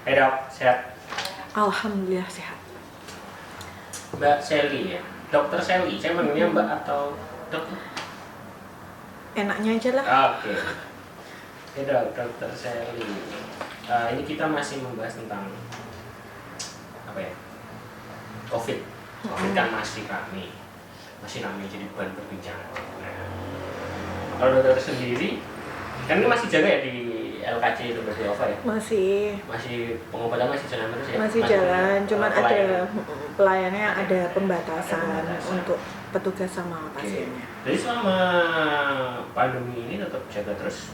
Hai dok, sehat? Alhamdulillah sehat. Mbak Sally ya? Dokter Sally, saya manggilnya Mbak atau dok? Enaknya aja lah. Oke. Ya dok, Dokter Sally. Ini kita masih membahas tentang apa ya? COVID. COVID kan masih ramai jadi bahan perbincangan. Nah, kalau dokter sendiri, kan ini masih jaga ya di LKC itu berarti apa ya? Masih pengobatan masih jalan terus ya? Masih jalan, cuman ada pelayanannya ada pembatasan untuk petugas sama pasiennya. Jadi selama pandemi ini tetap jaga terus?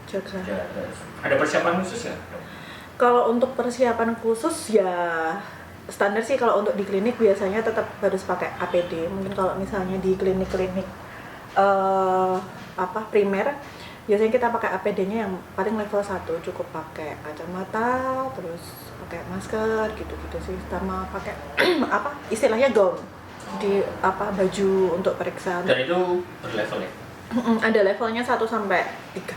Jaga terus. Ada persiapan khusus nggak? Kalau untuk persiapan khusus ya standar sih, kalau untuk di klinik biasanya tetap harus pakai APD. Mungkin kalau misalnya di klinik-klinik primer, biasanya kita pakai APD-nya yang paling level 1, cukup pakai kacamata, terus pakai masker gitu-gitu sih, sama pakai istilahnya gown di baju untuk periksa. Dan itu berlevel ya? Ada levelnya 1 sampai 3.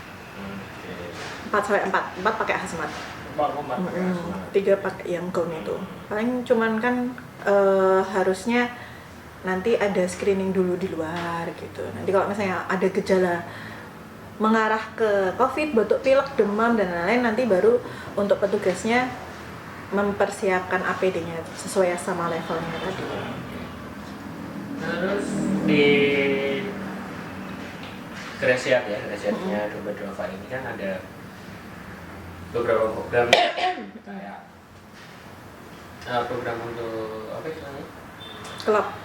4 sampai 4 pakai hazmat. 3 pakai yang gown itu. Paling cuman kan harusnya nanti ada screening dulu di luar gitu. Nanti kalau misalnya ada gejala mengarah ke COVID, batuk pilek, demam dan lain-lain, nanti baru untuk petugasnya mempersiapkan APD-nya sesuai sama levelnya tadi. Terus di Gresiatnya Dompet Duafa ini kan ada beberapa program kayak program untuk apa istilahnya?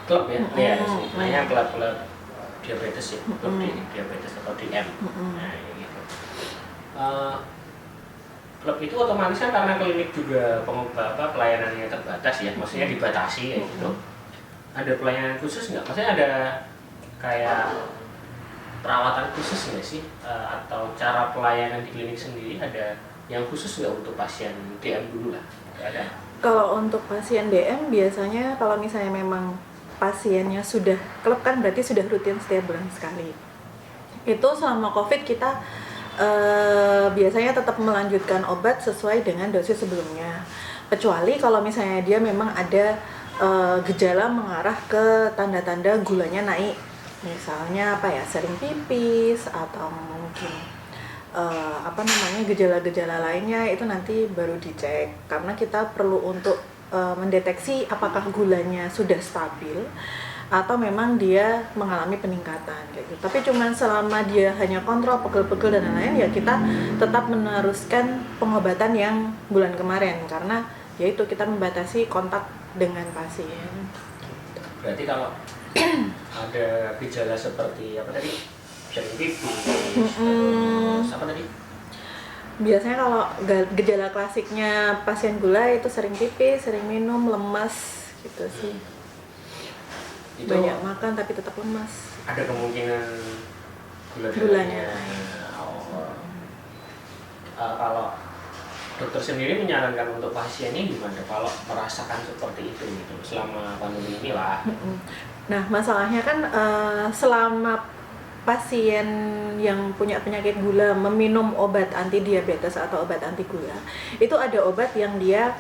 Klub ya? Iya sih, namanya klub diabetes ya, klub diabetes atau DM. Nah gitu. Klub itu otomatis kan karena klinik juga pelayanannya terbatas ya, maksudnya dibatasi ya gitu. Ada pelayanan khusus nggak? Maksudnya ada kayak perawatan khusus nggak sih? Atau cara pelayanan di klinik sendiri ada yang khusus nggak untuk pasien DM dulu lah? Ada. Kalau untuk pasien DM biasanya kalau misalnya memang pasiennya sudah klub kan berarti sudah rutin setiap bulan sekali. Itu selama COVID kita biasanya tetap melanjutkan obat sesuai dengan dosis sebelumnya. Kecuali kalau misalnya dia memang ada gejala mengarah ke tanda-tanda gulanya naik. Misalnya sering pipis atau mungkin gejala-gejala lainnya, itu nanti baru dicek karena kita perlu untuk mendeteksi apakah gulanya sudah stabil atau memang dia mengalami peningkatan kayak gitu. Tapi cuman selama dia hanya kontrol pegel-pegel dan lain-lain, ya kita tetap meneruskan pengobatan yang bulan kemarin karena yaitu kita membatasi kontak dengan pasien. Berarti kalau ada gejala seperti apa tadi? Sering pipis, terus apa tadi? Biasanya kalau gejala klasiknya pasien gula itu sering pipis, sering minum, lemas gitu sih. Itu banyak makan tapi tetap lemas. Ada kemungkinan gulanya. Kalau dokter sendiri menyarankan untuk pasiennya gimana kalau merasakan seperti itu gitu selama pandemi ini lah? Nah masalahnya kan selama pasien yang punya penyakit gula meminum obat anti diabetes atau obat anti gula, itu ada obat yang dia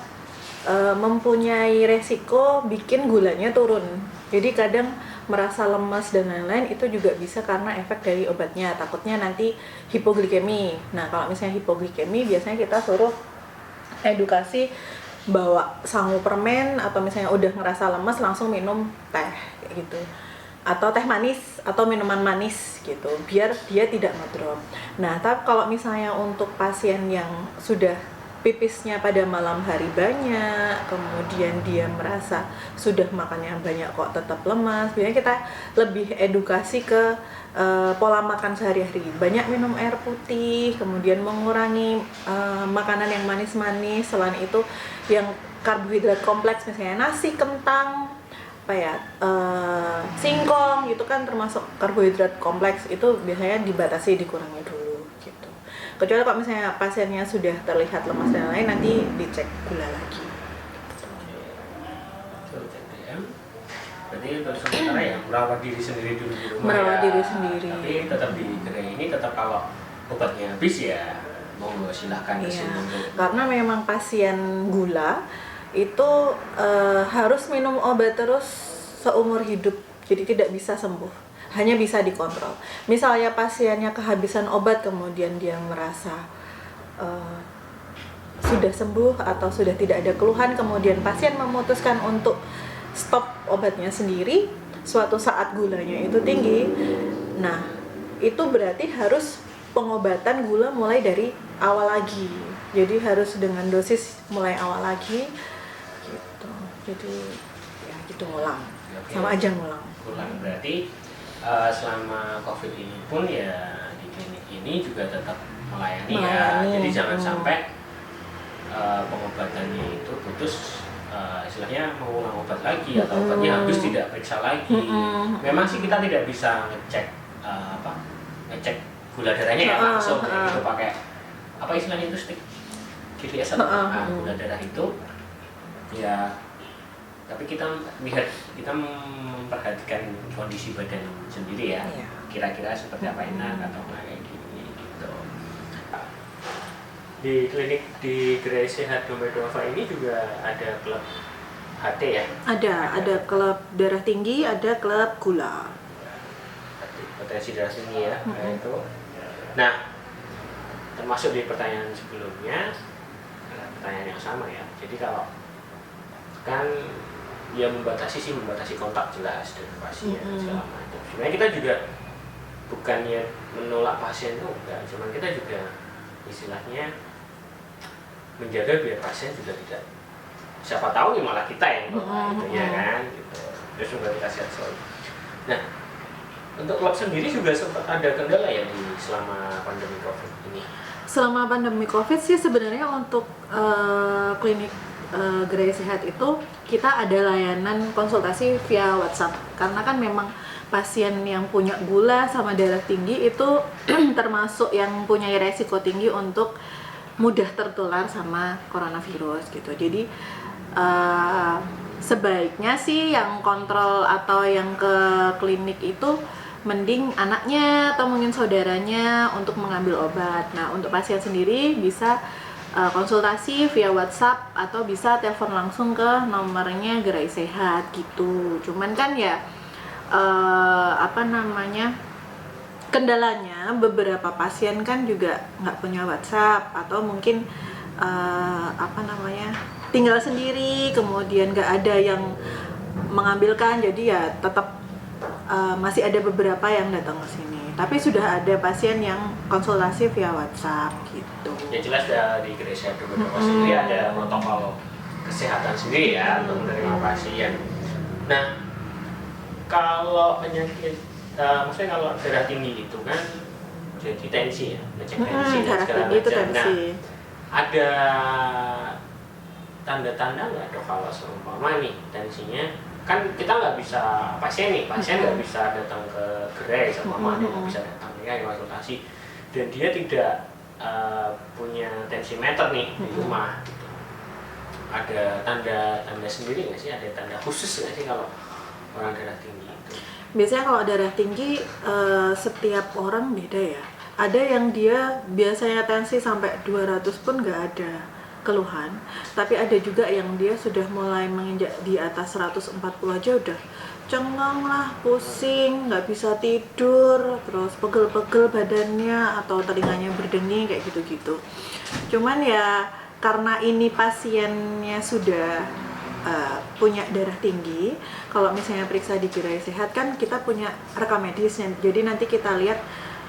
mempunyai resiko bikin gulanya turun. Jadi kadang merasa lemas dan lain-lain, itu juga bisa karena efek dari obatnya. Takutnya nanti hipoglikemi. Nah kalau misalnya hipoglikemi biasanya kita suruh edukasi bawa sangu permen, atau misalnya udah ngerasa lemas langsung minum teh kayak gitu, atau teh manis atau minuman manis gitu biar dia tidak ngedrop. Nah, tapi kalau misalnya untuk pasien yang sudah pipisnya pada malam hari banyak, kemudian dia merasa sudah makannya banyak kok tetap lemas, biasanya kita lebih edukasi ke pola makan sehari-hari. Banyak minum air putih, kemudian mengurangi makanan yang manis-manis. Selain itu yang karbohidrat kompleks misalnya nasi, kentang, singkong gitu kan termasuk karbohidrat kompleks, itu biasanya dibatasi, dikurangi dulu gitu. Kecuali kalau misalnya pasiennya sudah terlihat lemas dan lain, nanti dicek gula lagi. Berarti untuk sementara ya merawat diri sendiri dulu di rumah. Merawat ya. diri sendiri. Tapi tetap di kedai ini tetap kalau obatnya habis ya monggo silahkan Iya, monggo. karena memang pasien gula itu harus minum obat terus seumur hidup, jadi tidak bisa sembuh, hanya bisa dikontrol. Misalnya pasiennya kehabisan obat kemudian dia merasa sudah sembuh atau sudah tidak ada keluhan, kemudian pasien memutuskan untuk stop obatnya sendiri, suatu saat gulanya itu tinggi, nah itu berarti harus pengobatan gula mulai dari awal lagi, jadi harus dengan dosis mulai awal lagi gitu. Jadi ya gitu, ngulang. Oke. Sama aja ngulang. Berarti selama COVID ini pun ya di klinik ini juga tetap melayani. Ya, jadi jangan sampai pengobatannya itu putus, istilahnya mengulang obat lagi atau obatnya habis tidak periksa lagi. Memang sih kita tidak bisa ngecek gula darahnya ya langsung gitu pakai apa istilahnya itu stick GPS atau gula darah itu ya, tapi kita memperhatikan kondisi badan sendiri ya, kira-kira seperti apa enak atau enggak kayak gini gitu. Di klinik di Gerai Sehat Domedova ini juga ada klub HT ya? Ada klub darah tinggi, ada klub gula. Potensi darah tinggi ya, itu. Nah, termasuk di pertanyaan sebelumnya, pertanyaan yang sama ya. Jadi kalau kan dia membatasi kontak jelas dengan pasien segala macam. Sebenarnya kita juga bukannya menolak pasien itu enggak, cuman kita juga istilahnya menjaga biar pasien juga tidak, siapa tahu ya malah kita yang gitu ya kan gitu. Terus juga kita sehat selalu. Nah, untuk klub sendiri juga sempat ada kendala ya selama pandemi COVID ini? Selama pandemi COVID sih sebenarnya untuk klinik Gerai Sehat itu kita ada layanan konsultasi via WhatsApp, karena kan memang pasien yang punya gula sama darah tinggi itu termasuk yang punya resiko tinggi untuk mudah tertular sama coronavirus gitu. Jadi sebaiknya sih yang kontrol atau yang ke klinik itu mending anaknya atau mungkin saudaranya untuk mengambil obat. Nah, untuk pasien sendiri bisa konsultasi via WhatsApp atau bisa telepon langsung ke nomornya Gerai Sehat gitu. Cuman kan ya kendalanya beberapa pasien kan juga nggak punya WhatsApp atau mungkin tinggal sendiri, kemudian nggak ada yang mengambilkan, jadi ya tetap masih ada beberapa yang datang ke sini. Tapi sudah ada pasien yang konsultasi via WhatsApp gitu. Ya jelas di Gerai Sehat Domedova sendiri ada protokol kesehatan sendiri ya untuk menerima pasien. Nah, kalau penyakit, maksudnya kalau darah tinggi itu kan jadi tensi ya, ngecek tensi dan segala macam. Nah, ada tanda-tanda nggak dok kalau seumpama nih tensinya, kan kita nggak bisa pasien nggak bisa datang ke gerai sama dia nggak bisa datang ya konsultasi, dan dia tidak punya tensimeter nih di rumah gitu. Ada tanda-tanda sendiri nggak sih, ada tanda khusus nggak sih kalau orang darah tinggi itu? Biasanya kalau darah tinggi setiap orang beda ya. Ada yang dia biasanya tensi sampai 200 pun nggak ada keluhan, tapi ada juga yang dia sudah mulai menginjak di atas 140 aja udah cengang lah, pusing, nggak bisa tidur, terus pegel-pegel badannya atau telinganya berdenging kayak gitu-gitu. Cuman ya karena ini pasiennya sudah punya darah tinggi, kalau misalnya periksa di Gerai Sehat kan kita punya rekam medisnya, jadi nanti kita lihat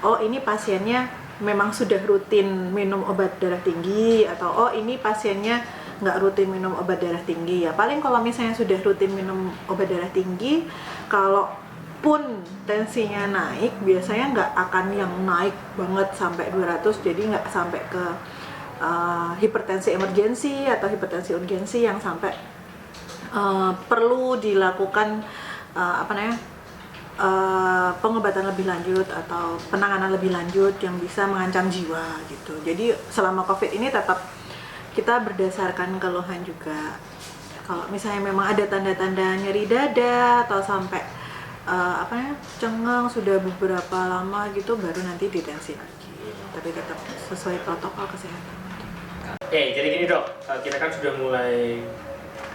oh ini pasiennya memang sudah rutin minum obat darah tinggi, atau oh ini pasiennya nggak rutin minum obat darah tinggi. Ya paling kalau misalnya sudah rutin minum obat darah tinggi, kalaupun tensinya naik biasanya nggak akan yang naik banget sampai 200, jadi nggak sampai ke hipertensi emergensi atau hipertensi urgensi yang sampai perlu dilakukan pengobatan lebih lanjut atau penanganan lebih lanjut yang bisa mengancam jiwa gitu. Jadi selama COVID ini tetap kita berdasarkan keluhan juga. Kalau misalnya memang ada tanda-tanda nyeri dada atau sampai cengang sudah beberapa lama gitu, baru nanti ditensi lagi. tapi tetap sesuai protokol kesehatan. Jadi gini dok, kita kan sudah mulai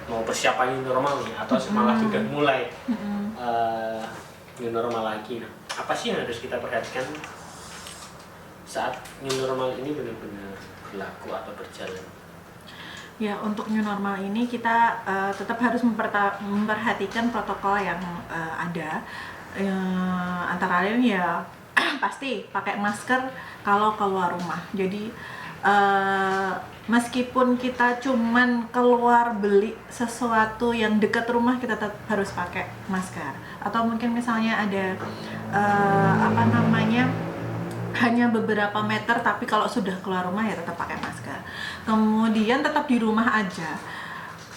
mau persiapan new normal nih, atau malah sudah mulai new normal lagi. Nah, apa sih yang harus kita perhatikan saat new normal ini benar-benar berlaku atau berjalan? Ya, untuk new normal ini kita tetap harus memperhatikan protokol yang ada. Antara lain ya pasti pakai masker kalau keluar rumah. Jadi meskipun kita cuman keluar beli sesuatu yang dekat rumah, kita tetap harus pakai masker. Atau mungkin misalnya ada hanya beberapa meter, tapi kalau sudah keluar rumah ya tetap pakai masker. Kemudian tetap di rumah aja.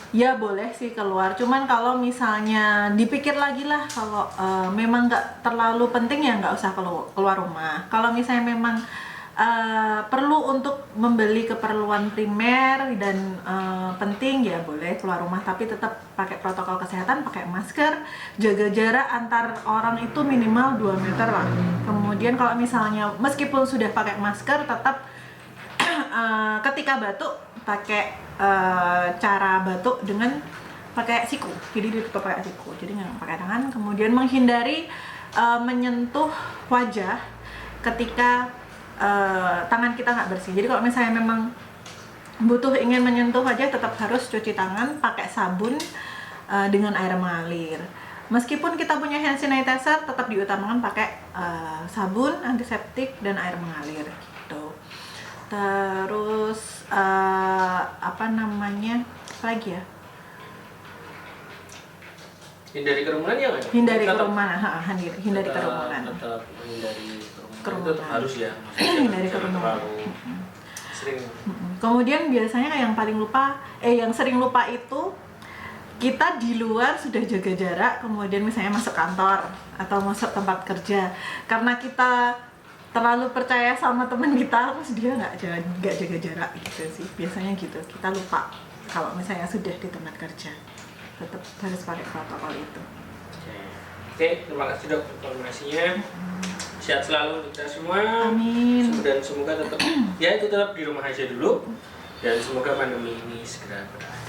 Ya boleh sih keluar, cuman kalau misalnya dipikir lagi lah, kalau memang nggak terlalu penting ya nggak usah keluar rumah. Kalau misalnya memang perlu untuk membeli keperluan primer dan penting, ya boleh keluar rumah, tapi tetap pakai protokol kesehatan, pakai masker, jaga jarak antar orang itu minimal 2 meter lah. Kemudian kalau misalnya meskipun sudah pakai masker, tetap ketika batuk pakai cara batuk dengan pakai siku, jadi ditutup pakai siku, jadi nggak pakai tangan. Kemudian menghindari menyentuh wajah ketika tangan kita nggak bersih. Jadi kalau misalnya memang ingin menyentuh wajah, tetap harus cuci tangan pakai sabun dengan air mengalir. Meskipun kita punya hand sanitizer, tetap diutamakan pakai sabun, antiseptik, dan air mengalir gitu. Terus apa lagi ya? Hindari kerumunan ya nggak? Hindari kerumunan, hindari kerumunan. Tetap menghindari kerumunan. Itu Tetap harus ya. Hindari kerumunan. Sering. Kemudian biasanya yang sering lupa itu, kita di luar sudah jaga jarak, kemudian misalnya masuk kantor atau masuk tempat kerja, karena kita terlalu percaya sama teman kita, terus dia nggak jaga jarak gitu sih. Biasanya gitu, kita lupa kalau misalnya sudah di tempat kerja. Tetap harus pakai protokol itu. Oke, terima kasih dok informasinya. Sehat selalu untuk kita semua. Amin. Dan semoga tetap di rumah aja dulu, dan semoga pandemi ini segera berakhir.